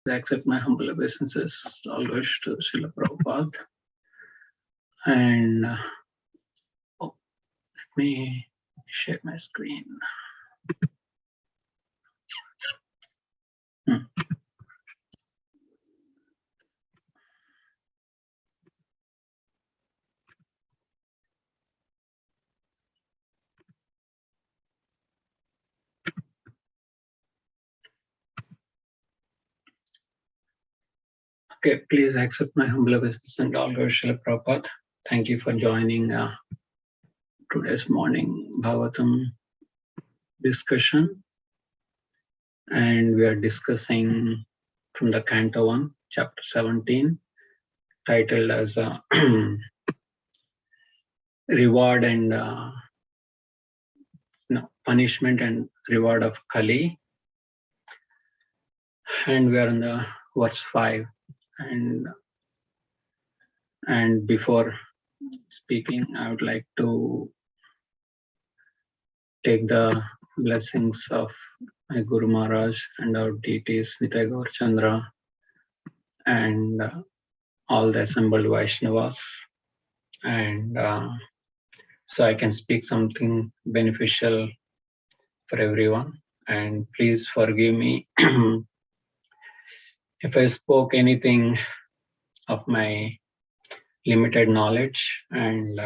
I accept my humble obeisances always to Srila Prabhupada. And let me share my screen. Okay, please accept my humble obeisance and all glory Srila Prabhupada. Thank you for joining today's morning Bhagavatam discussion. And we are discussing from the Canto 1, Chapter 17, titled as Reward and Punishment and Reward of Kali. And we are in the verse 5. And before speaking, I would like to take the blessings of my Guru Maharaj and our deities, Nitai Gaur Chandra, and all the assembled Vaishnavas. And so I can speak something beneficial for everyone. And please forgive me if I spoke anything of my limited knowledge. And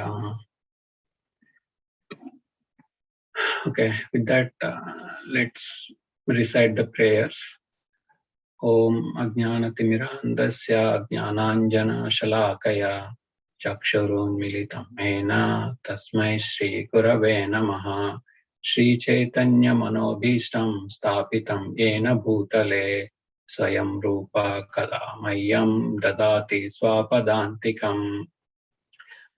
okay, with that, let's recite the prayers. Om Ajnanatimirandasya Ajnananjana Shalakaya Chakshurun Militam Mena Tasmai Shri Gurave Namaha Shri Chaitanya Manobhishtam Stapitam Yena Bhutale Swayam Rupa Kalamayam Dadati Swapadantikam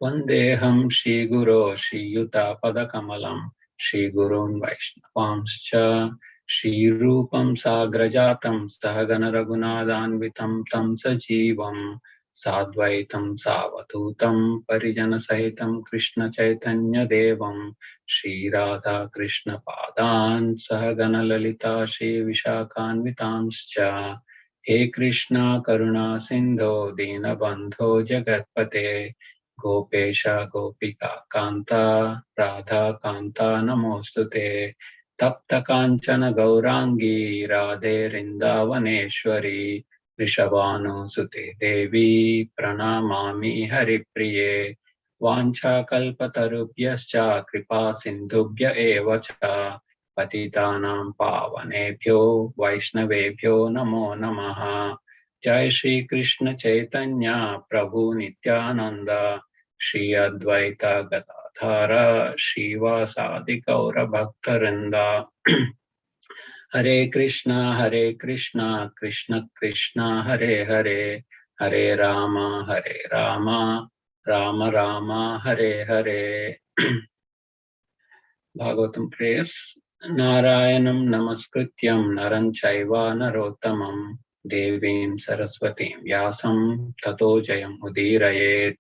Vandeham Shri Guru Shri Yuta Padakamalam Shri Gurun Vaishnavamscha Shri Rupam Sagrajatam Sahagana Raghunadanvitam Tam Sajivam Sadvaitam Savadutam Parijana Sahitam Krishna Chaitanya Devam Shri Radha Krishna Padan Sahagana Lalita Shri Vishakhanvitamscha He Krishna Karuna Sindho Dina Bandho Jagatpate Gopesha Gopika Kanta Radha Kanta Namostute Tapta Kanchana Gaurangi Radhe Rindavaneshwari Rishabhanu Sute Devi Pranamami Haripriye Vancha Kalpatarubhyascha Kripa Sindhubhya Evacha Patitanam Pavanebhyo Vaishnavebhyo Namo Namaha Jai Shri Krishna Chaitanya Prabhu Nityananda Shri Advaita Gadadhara Shivasadi Gaura Bhaktarinda Hare Krishna Krishna Krishna Hare Hare Hare Rama Rama Rama Hare Hare. Bhagavatam prayers. Narayanam Namaskrityam Naram Chaiva Narottamam Devim Saraswatim Vyasam Tato Jayam Udirayet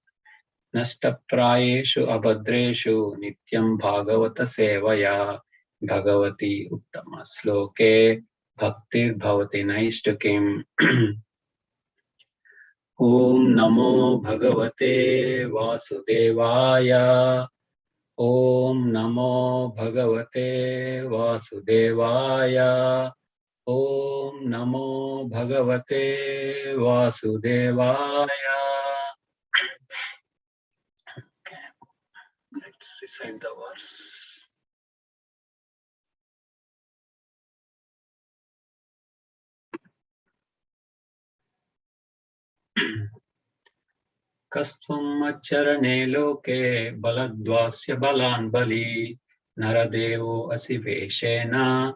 Nashtaprayeshu Abhadreshu Nityam Bhagavata Sevaya Bhagavati Uttama Sloke Bhaktir Bhavati Naistukim. Om Namo Bhagavate Vasudevaya. Om Namo Bhagavate Vasudevaya. Om Namo Bhagavate Vasudevaya. Okay, let's recite the verse. Kastvam acharane loke baladvasya balan bali naradevo asiveshena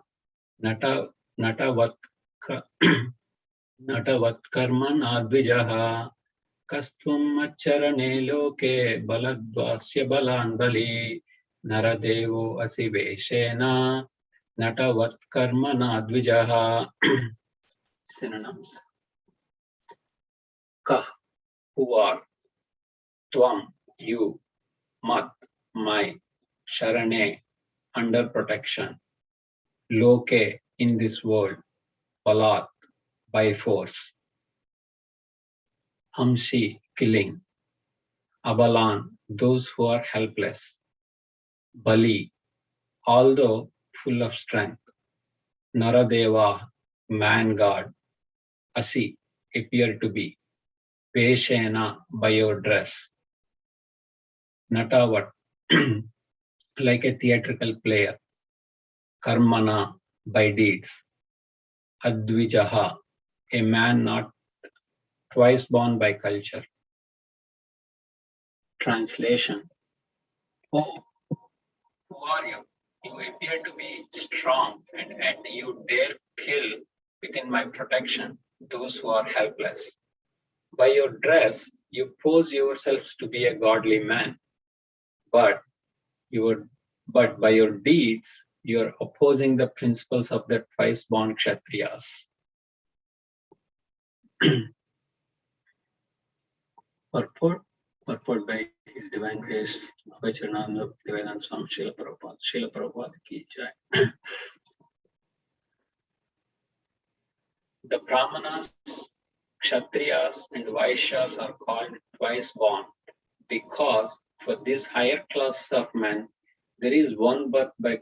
natavat karman advijaha. Kastvam acharane loke baladvasya balan bali naradevo asiveshena natavat karman advijaha. Synonyms. Kah, who are, Tvam, you, Mat, my, Sharane, under protection, Loke, in this world, Palat, by force. Hamsi, killing. Abalan, those who are helpless. Bali, although full of strength. Naradeva, man god. Asi, appear to be. Veshena, by your dress. Natavat, like a theatrical player. Karmana, by deeds. Advijaha, a man not twice born by culture. Translation. Oh, who are you? You appear to be strong, and yet you dare kill within my protection those who are helpless. By your dress, you pose yourselves to be a godly man, but by your deeds, you are opposing the principles of the twice-born Kshatriyas. Purport by His Divine Grace, Abhay Charananda Devadananda Swami Srila Prabhupada. Srila Prabhupada ki jai. The Brahmanas, Kshatriyas, and Vaishyas are called twice born because for this higher class of men, there is one birth by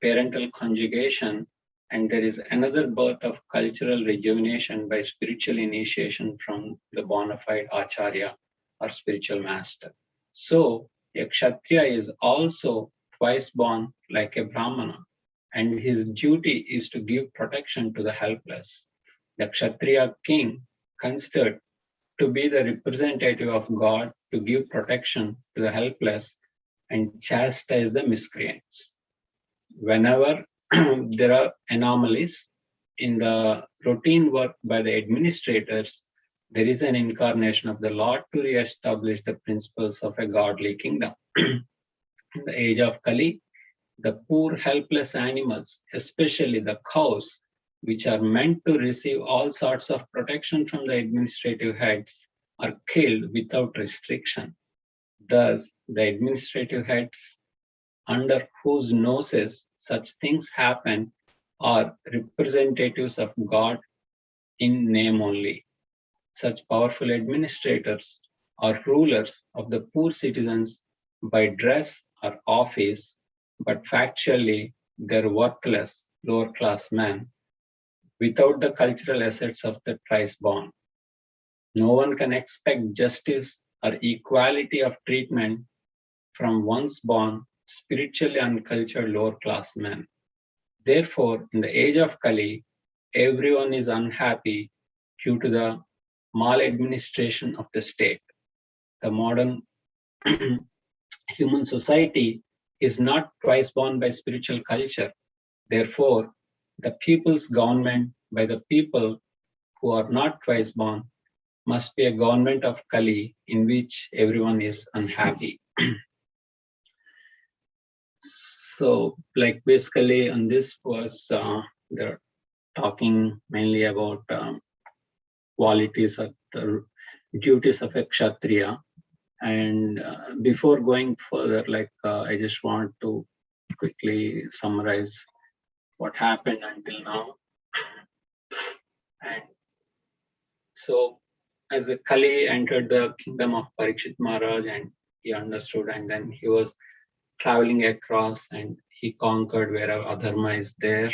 parental conjugation, and there is another birth of cultural rejuvenation by spiritual initiation from the bona fide Acharya or spiritual master. So, a Kshatriya is also twice born like a Brahmana, and his duty is to give protection to the helpless. The Kshatriya king, considered to be the representative of God to give protection to the helpless and chastise the miscreants. Whenever there are anomalies in the routine work by the administrators, there is an incarnation of the Lord to re-establish the principles of a godly kingdom. In the age of Kali, the poor helpless animals, especially the cows, which are meant to receive all sorts of protection from the administrative heads, are killed without restriction. Thus, the administrative heads under whose noses such things happen are representatives of God in name only. Such powerful administrators are rulers of the poor citizens by dress or office, but factually they're worthless lower class men without the cultural assets of the twice born. No one can expect justice or equality of treatment from once born, spiritually uncultured lower class men. Therefore, in the age of Kali, everyone is unhappy due to the maladministration of the state. The modern human society is not twice born by spiritual culture. Therefore, the people's government by the people who are not twice born must be a government of Kali in which everyone is unhappy. So, like basically on this was, they're talking mainly about qualities of the duties of a Kshatriya. And before going further, I just want to quickly summarize what happened until now. And so, as the Kali entered the kingdom of Parikshit Maharaj, and he understood, and then he was traveling across, and he conquered wherever adharma is there.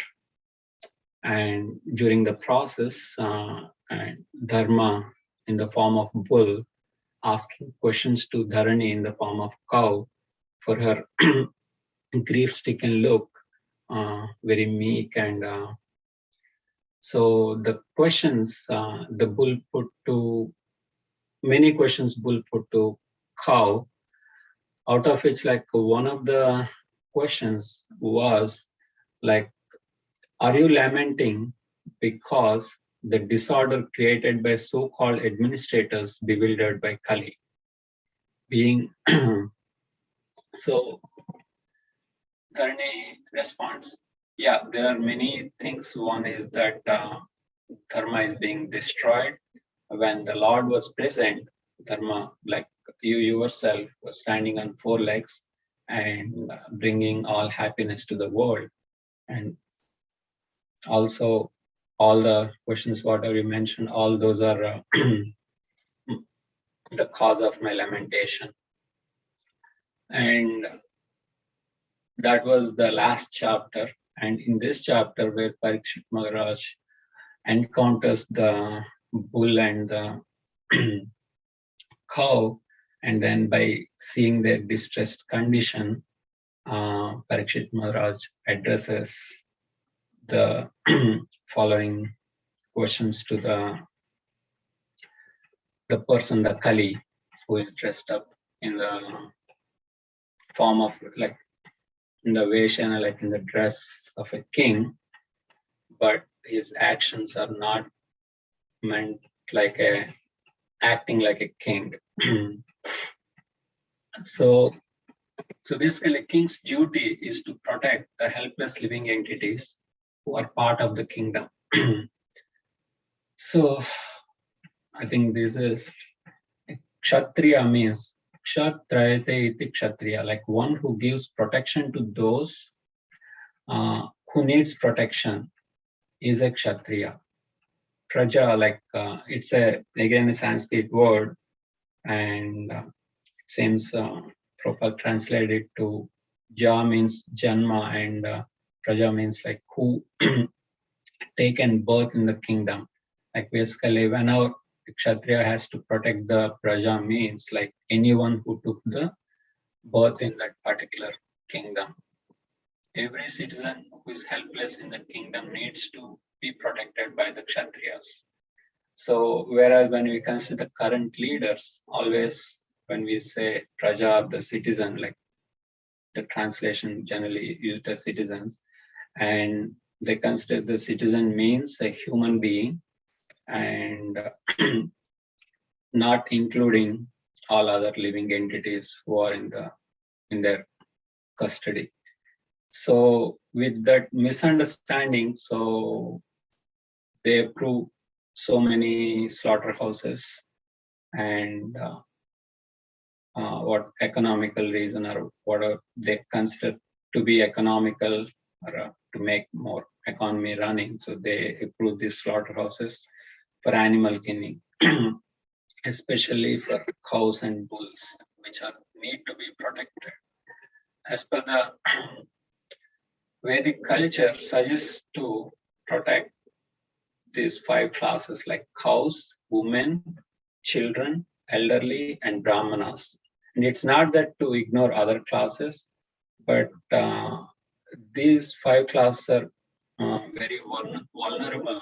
And during the process, and Dharma in the form of bull, asking questions to Dharani in the form of cow for her grief-stricken look, very meek. And so the questions the bull put to, many questions bull put to cow, out of which one of the questions was like, are you lamenting because the disorder created by so-called administrators bewildered by Kali? Being so, Dharani responds, yeah, there are many things. One is that dharma is being destroyed. When the Lord was present, dharma, like you yourself, was standing on four legs and bringing all happiness to the world. And also all the questions, whatever you mentioned, all those are the cause of my lamentation. And that was the last chapter. And in this chapter, where Parikshit Maharaj encounters the bull and the cow, and then by seeing their distressed condition, Parikshit Maharaj addresses the following questions to the person, the Kali, who is dressed up in the form of, like, in the Veshana, like in the dress of a king, but his actions are not meant like acting like a king. So basically, king's duty is to protect the helpless living entities who are part of the kingdom. So I think this is Kshatriya means Kshatrayate iti Kshatriya, like one who gives protection to those who needs protection is a Kshatriya. Praja, like it's again a Sanskrit word, and it seems Prabhupada translated it to Ja means Janma, and Praja means like who taken birth in the kingdom. Like basically, when our Kshatriya has to protect the Praja, means like anyone who took the birth in that particular kingdom. Every citizen who is helpless in the kingdom needs to be protected by the Kshatriyas. So whereas when we consider current leaders, always when we say Praja, the citizen, like the translation generally used as citizens, and they consider the citizen means a human being, and not including all other living entities who are in their custody. So with that misunderstanding, so they approve so many slaughterhouses, and what economical reason or whatever they consider to be economical, or to make more economy running. So they approve these slaughterhouses for animal killing, especially for cows and bulls, which need to be protected. As per the Vedic culture suggests to protect these 5 classes like cows, women, children, elderly, and brahmanas. And it's not that to ignore other classes, but these 5 classes are very vulnerable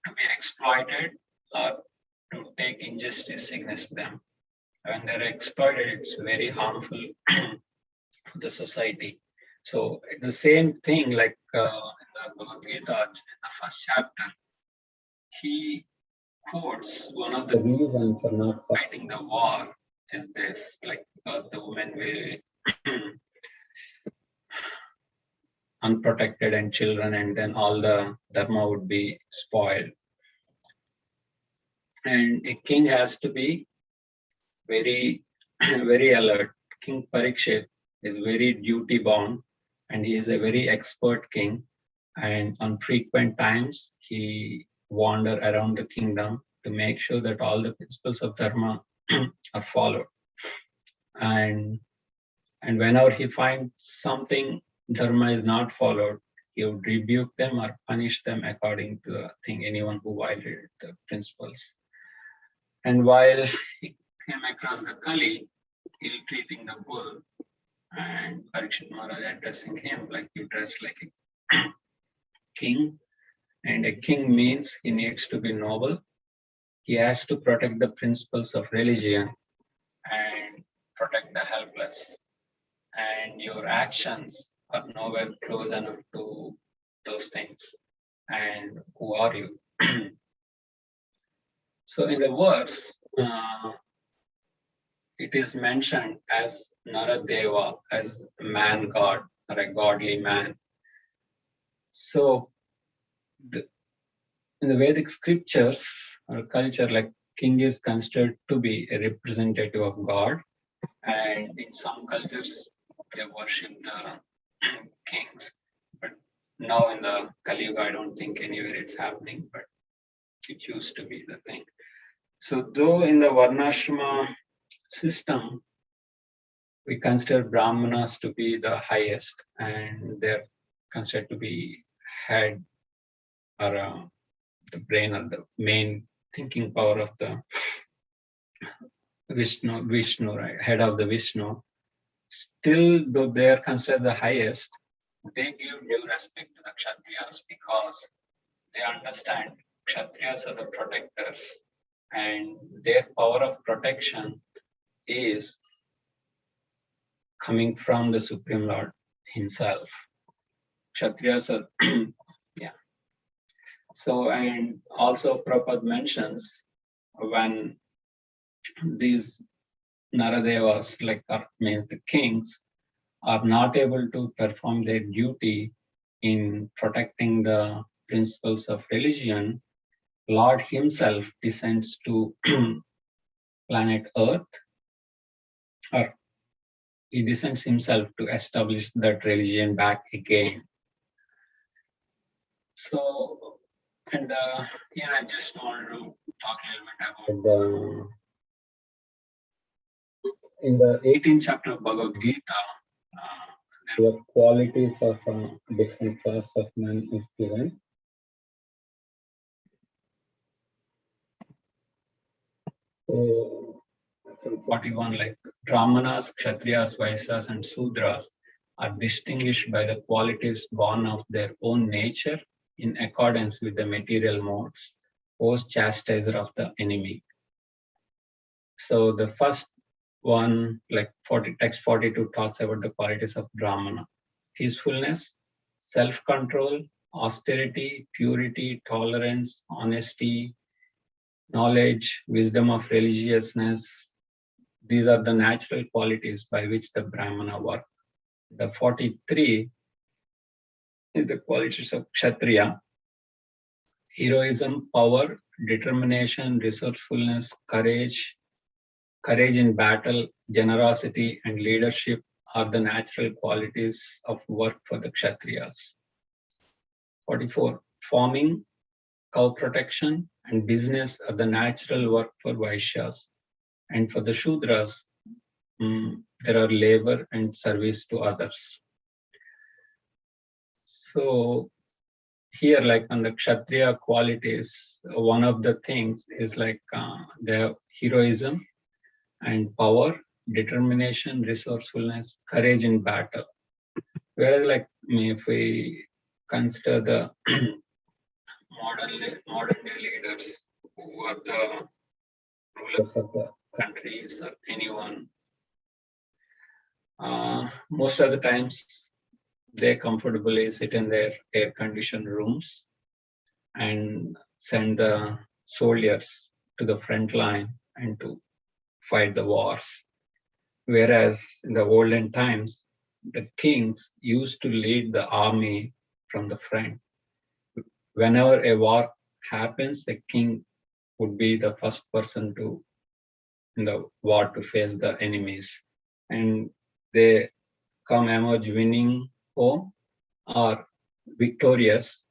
to be exploited or to take injustice against them. When they're exploited, it's very harmful for the society. So it's the same thing like in the Bhagavad Gita, in the first chapter, he quotes one of the reasons for not fighting the war is this, like because the women will unprotected and children, and then all the dharma would be spoiled. And a king has to be very, very alert. King Parikshit is very duty bound, and he is a very expert king. And on frequent times, he wander around the kingdom to make sure that all the principles of dharma are followed. And whenever he finds something dharma is not followed, he would rebuke them or punish them according to the thing, anyone who violated the principles. And while he came across the Kali, ill-treating the bull, and Parikshit Maharaj addressing him like, you dress like a king, and a king means he needs to be noble. He has to protect the principles of religion and protect the helpless. And your actions are nowhere close enough to those things. And who are you? So in the verse, it is mentioned as Naradeva, as a man god or a godly man. So in the Vedic scriptures or culture, like king is considered to be a representative of God, and in some cultures they worship the kings. But Now in the Kali Yuga, I don't think anywhere it's happening, but it used to be the thing. So though in the Varnashrama system, we consider Brahmanas to be the highest, and they're considered to be head or the brain or the main thinking power of the Vishnu, right? Head of the Vishnu. Still, though they are considered the highest, they give due respect to the Kshatriyas because they understand Kshatriyas are the protectors, and their power of protection is coming from the Supreme Lord himself. Kshatriyas are, yeah. So, and also Prabhupada mentions when these Naradevas, like means the kings, are not able to perform their duty in protecting the principles of religion, Lord himself descends to planet Earth, or he descends himself to establish that religion back again. So, and here I just want to talk a little bit about in the 18th chapter of Bhagavad Gita, there were qualities of different class of man is given. So, 41, like Brahmanas, Kshatriyas, Vaishyas, and Sudras are distinguished by the qualities born of their own nature in accordance with the material modes, post chastiser of the enemy. So the first one, like text 42, talks about the qualities of Brahmana: peacefulness, self-control, austerity, purity, tolerance, honesty, knowledge, wisdom of religiousness. These are the natural qualities by which the Brahmana work. The 43 is the qualities of Kshatriya: heroism, power, determination, resourcefulness, courage in battle, generosity, and leadership are the natural qualities of work for the Kshatriyas. 44. Farming, cow protection, and business are the natural work for Vaishyas. And for the Shudras, there are labor and service to others. So here, like on the Kshatriya qualities, one of the things is like they have heroism and power, determination, resourcefulness, courage in battle. Whereas, like if we consider the modern day leaders who are the rulers of the countries or anyone, most of the times they comfortably sit in their air-conditioned rooms and send the soldiers to the front line and to fight the wars. Whereas in the olden times, the kings used to lead the army from the front. Whenever a war happens, the king would be the first person in the war to face the enemies. And they come emerge winning home or victorious,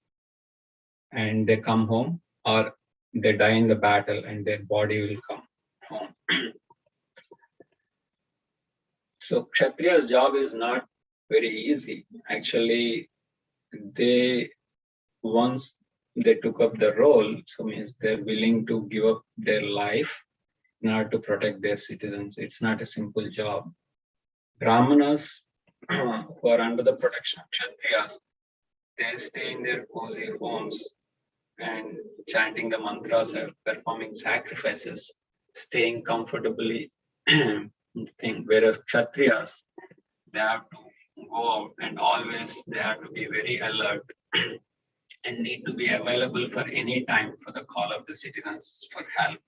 and they come home, or they die in the battle and their body will come home. So Kshatriya's job is not very easy. Actually, once they took up the role, so means they're willing to give up their life in order to protect their citizens. It's not a simple job. Brahmanas who are under the protection of Kshatriyas, they stay in their cozy homes and chanting the mantras or performing sacrifices, staying comfortably. Whereas Kshatriyas, they have to go out and always they have to be very alert and need to be available for any time for the call of the citizens for help.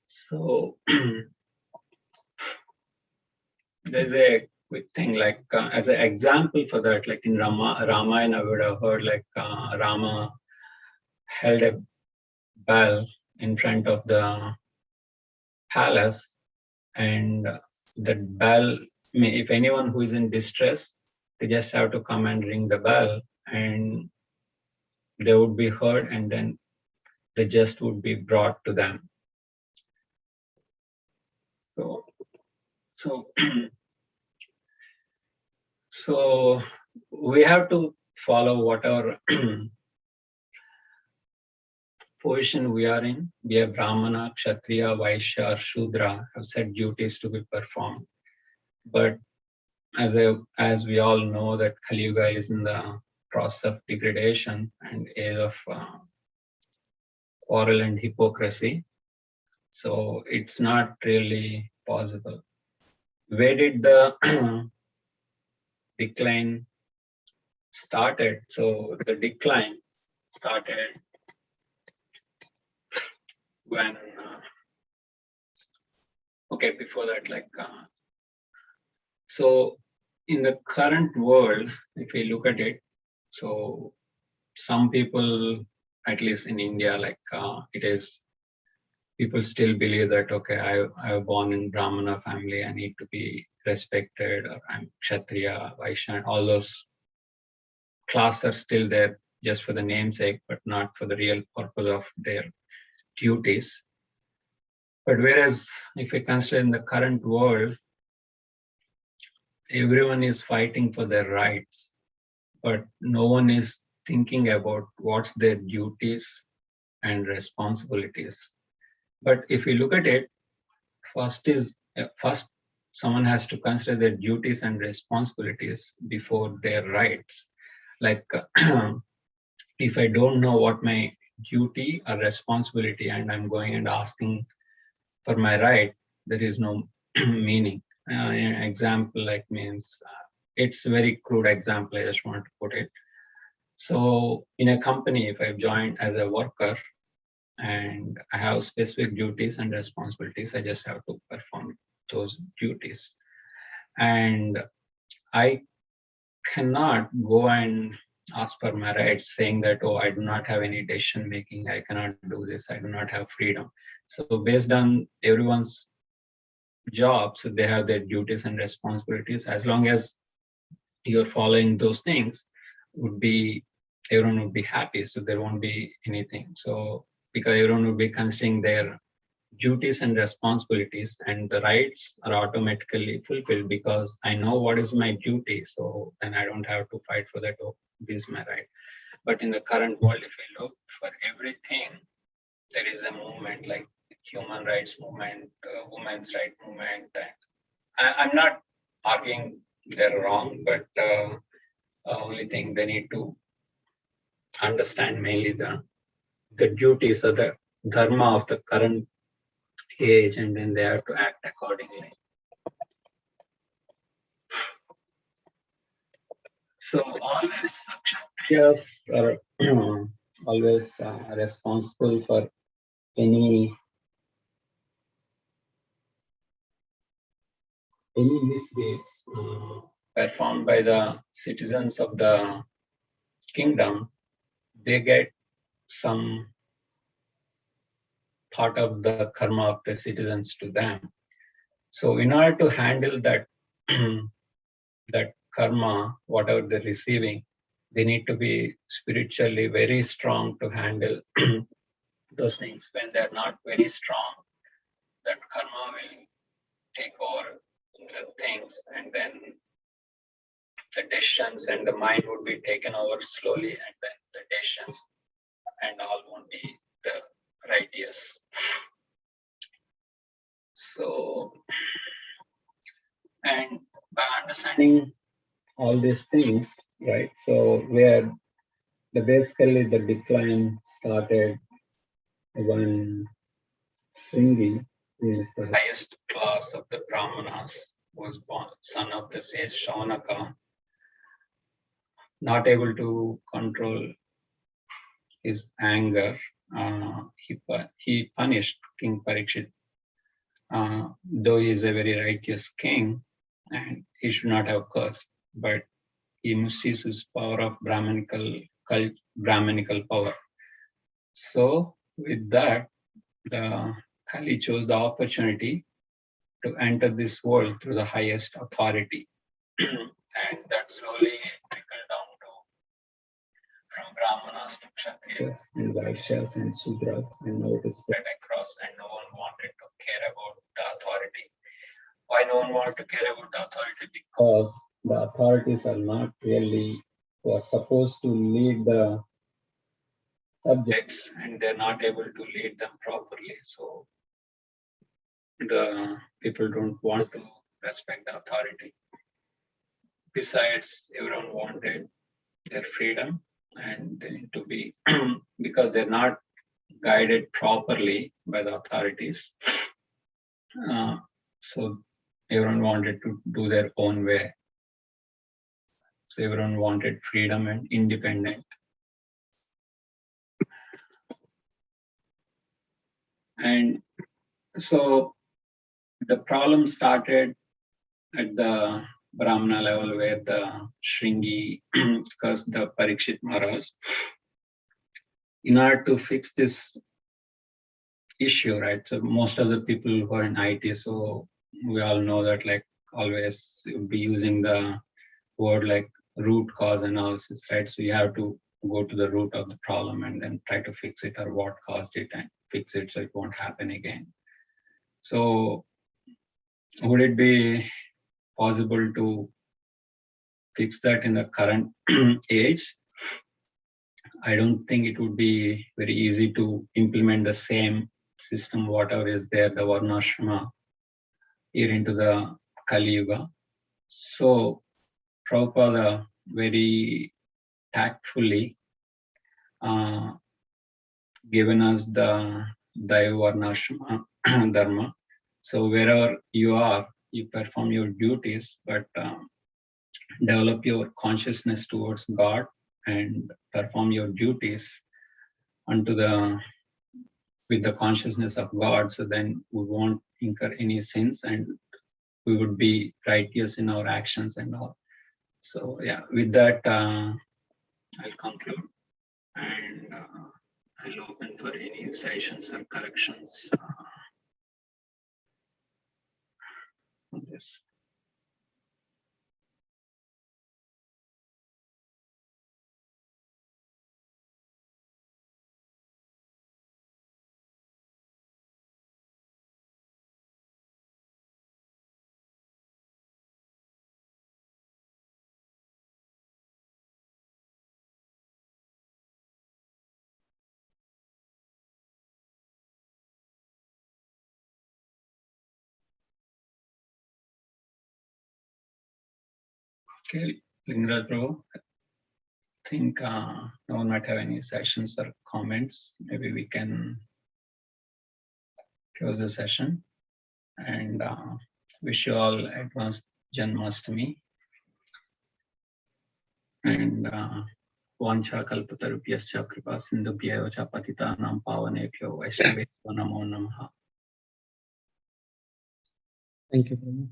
So there's a quick thing, like as an example for that, like in Ramayana, I would have heard like Rama held a bell in front of the palace, and that bell, if anyone who is in distress, They just have to come and ring the bell, and they would be heard, and then the just would be brought to them. So so we have to follow whatever position we are in, be a Brahmana, Kshatriya, Vaishya, or Shudra, have set duties to be performed. But as we all know that Kali Yuga is in the process of degradation and age of quarrel and hypocrisy. So it's not really possible. Where did the decline started? So the decline started when, before that, so in the current world, if we look at it, so some people, at least in India, people still believe that, okay, I was born in Brahmana family, I need to be respected, or I'm Kshatriya, Vaishya, all those classes are still there just for the namesake, but not for the real purpose of their duties. But whereas if we consider in the current world, everyone is fighting for their rights, but no one is thinking about what's their duties and responsibilities. But if we look at it, first someone has to consider their duties and responsibilities before their rights. Like if I don't know what my duty or responsibility and I'm going and asking for my right, there is no meaning. An example means it's a very crude example, I just want to put it. So in a company, if I've joined as a worker and I have specific duties and responsibilities, I just have to perform those duties. And I cannot go and ask for my rights saying that, oh, I do not have any decision making, I cannot do this, I do not have freedom. So based on everyone's job, so they have their duties and responsibilities. As long as you're following those things, everyone would be happy, so there won't be anything. So because everyone would be considering their duties and responsibilities, and the rights are automatically fulfilled because I know what is my duty, so then I don't have to fight for that, oh, this is my right. But in the current world, if we look for everything, there is a movement like human rights movement, women's rights movement. I'm not arguing they're wrong, but only thing they need to understand mainly the duties or the dharma of the current age, and then they have to act accordingly. So always Kshatriyas are always responsible for any misdeeds performed by the citizens of the kingdom. They get some part of the karma of the citizens to them. So in order to handle that that karma, whatever they're receiving, they need to be spiritually very strong to handle those things. When they're not very strong, that karma will take over the things, and then the decisions and the mind would be taken over slowly, and then the decisions and all won't be the righteous. So, and by understanding all these things, right? So where basically the decline started when Shringi is the highest class of the Brahmanas, was born, son of the sage Shaunaka, not able to control his anger. He punished King Parikshit, though he is a very righteous king and he should not have cursed, but he misuses his power of Brahmanical power. So with that, the Kali chose the opportunity to enter this world through the highest authority. and that slowly trickled down to from Brahmanas to Kshatriyas and Vaishyas and Sudras, and now it is spread across, and no one wanted to care about the authority. Why no one wanted to care about the authority? Because the authorities are not really who are supposed to lead the subjects, and they're not able to lead them properly. So the people don't want to respect the authority. Besides, everyone wanted their freedom, and they need to be because they're not guided properly by the authorities. So everyone wanted to do their own way. So everyone wanted freedom and independent. And so the problem started at the Brahmana level, where the Shringi cursed the Parikshit Maharaj. In order to fix this issue, right? So most of the people who are in IT, so we all know that, like, always you'll be using the word like root cause analysis, right? So you have to go to the root of the problem and then try to fix it, or what caused it, and fix it so it won't happen again. So would it be possible to fix that in the current age? I don't think it would be very easy to implement the same system, whatever is there, the Varnashrama, here into the Kali Yuga. So Prabhupada very tactfully given us the Daiva Varnashrama Dharma. So wherever you are, you perform your duties, but develop your consciousness towards God and perform your duties unto the with the consciousness of God. So then we won't incur any sins, and we would be righteous in our actions and all. So yeah, with that, I'll conclude, and I'll open for any suggestions or corrections on this. Okay, Lingaraj Prabhu, I think no one might have any sessions or comments. Maybe we can close the session, and wish you all advanced Janmashtami, and Vancha kalpatarupyascha kripa sindhubhyo cha patitanam pavanebhyo vaishnavebhyo namo namaha. Thank you, Prabhu.